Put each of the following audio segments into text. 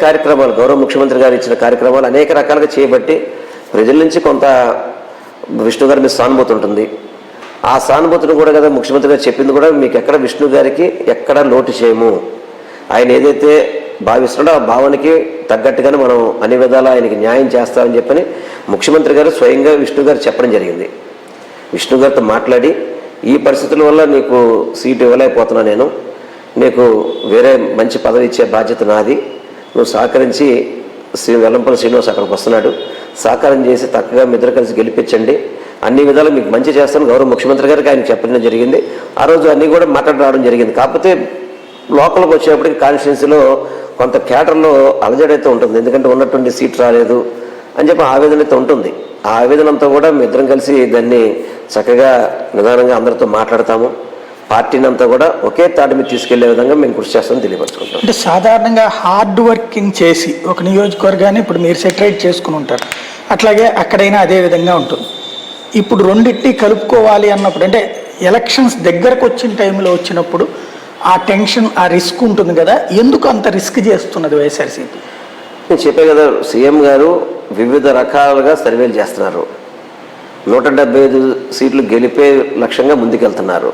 కార్యక్రమాలు గౌరవ ముఖ్యమంత్రి గారు ఇచ్చిన కార్యక్రమాలు అనేక రకాలుగా చేయబట్టి ప్రజల నుంచి కొంత విష్ణు గారి మీద సానుభూతి ఉంటుంది. ఆ సానుభూతిని కూడా కదా ముఖ్యమంత్రి గారు చెప్పింది కూడా మీకు ఎక్కడ విష్ణు గారికి ఎక్కడ లోటు చేయము, ఆయన ఏదైతే భావిస్తున్నాడో ఆ భావనకి తగ్గట్టుగానే మనం అన్ని విధాలా ఆయనకి న్యాయం చేస్తామని చెప్పని ముఖ్యమంత్రి గారు స్వయంగా విష్ణు గారు చెప్పడం జరిగింది. విష్ణు గారితో మాట్లాడి ఈ పరిస్థితుల వల్ల నీకు సీటు ఇవ్వలేకపోతున్నా, నేను నీకు వేరే మంచి పదవి ఇచ్చే బాధ్యత నాది, నువ్వు సహకరించి వెల్లంపల్లి శ్రీనివాస్ అక్కడికి వస్తున్నాడు, సహకారం చేసి చక్కగా మీ ఇద్దరు కలిసి గెలిపించండి, అన్ని విధాలు మీకు మంచి చేస్తాను గౌరవ ముఖ్యమంత్రి గారికి ఆయన చెప్పడం జరిగింది. ఆ రోజు అన్నీ కూడా మాట్లాడి రావడం జరిగింది. కాకపోతే లోకల్కి వచ్చేప్పటికి కాన్స్టిట్యున్సీలో కొంత కేటర్లో అలజడైతే ఉంటుంది, ఎందుకంటే ఉన్నటువంటి సీట్ రాలేదు అని చెప్పి ఆవేదన అయితే ఉంటుంది. ఆ ఆవేదన అంతా కూడా మీ ఇద్దరం కలిసి దాన్ని చక్కగా నిదానంగా అందరితో మాట్లాడతాము, పార్టీని అంతా కూడా ఒకే తాటి మీద తీసుకెళ్లే విధంగా మేము కృషి చేస్తామని తెలియపరుచుకుంటాం. అంటే సాధారణంగా హార్డ్ వర్కింగ్ చేసి ఒక నియోజకవర్గాన్ని ఇప్పుడు మీరు సెటరేట్ చేసుకుని ఉంటారు, అట్లాగే అక్కడైనా అదే విధంగా ఉంటుంది. ఇప్పుడు రెండింటిని కలుపుకోవాలి అన్నప్పుడు అంటే ఎలక్షన్స్ దగ్గరకు వచ్చిన టైంలో వచ్చినప్పుడు ఆ టెన్షన్ ఆ రిస్క్ ఉంటుంది కదా, ఎందుకు అంత రిస్క్ చేస్తున్నది వైఎస్ఆర్సీపీ? నేను చెప్పే కదా, సీఎం గారు వివిధ రకాలుగా సర్వేలు చేస్తున్నారు, 175 సీట్లు గెలిపే లక్ష్యంగా ముందుకెళ్తున్నారు.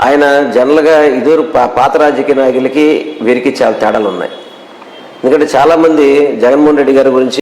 ఆయన జనరల్గా ఇదివరకు పాత రాజకీయ నాయకులకి వీరికి చాలా తేడాలు ఉన్నాయి. ఎందుకంటే చాలామంది జగన్మోహన్ రెడ్డి గారి గురించి